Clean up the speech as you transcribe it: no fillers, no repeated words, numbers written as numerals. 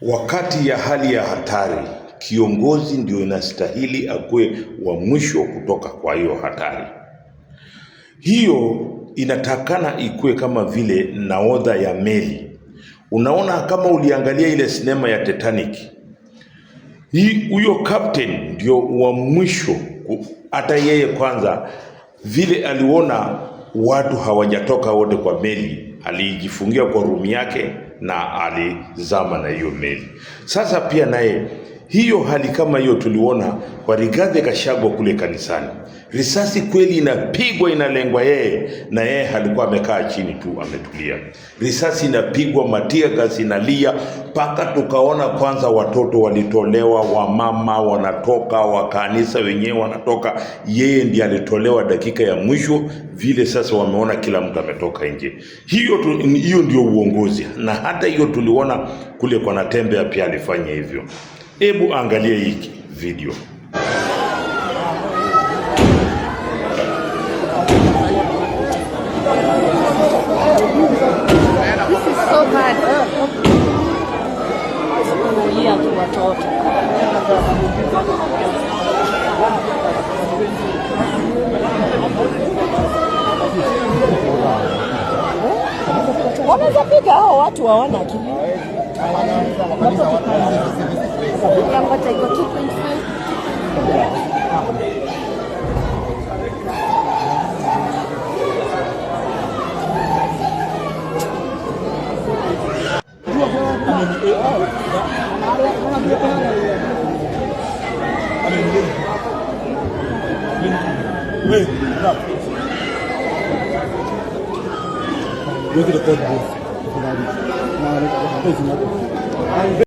Wakati ya hali ya hatari, kiongozi ndio inastahili akuwe wa mwisho kutoka kwa hiyo hatari. Hiyo inatakana ikuwe kama vile nahodha ya meli. Unaona kama uliangalia ile sinema ya Titanic, huyo captain ndio wa mwisho. Hata yeye kwanza vile aliona watu hawajatoka wote kwa meli, alijifungia kwa room yake na alizama na hiyo meli. Sasa pia naye hiyo hali kama hiyo tuliona kwa Rigathi Gachagua kule kanisani. Risasi kweli inapigwa, inalengwa yeye, na yeye alikuwa amekaa chini tu ametulia. Risasi inapigwa, matia gas inalia, mpaka tukaona kwanza watoto walitolewa, wamama wanatoka, wa kanisa wenyewe wanatoka. Yeye ndiye alitolewa dakika ya mwisho vile. Sasa wameona kila mtu ametoka nje. Hiyo ndio uongozi, na hata hiyo tuliona kule kwa Natembeya pia alifanya hivyo. Hebu angalia hii video. Wanaweza piga hao watu waona tu. Look at the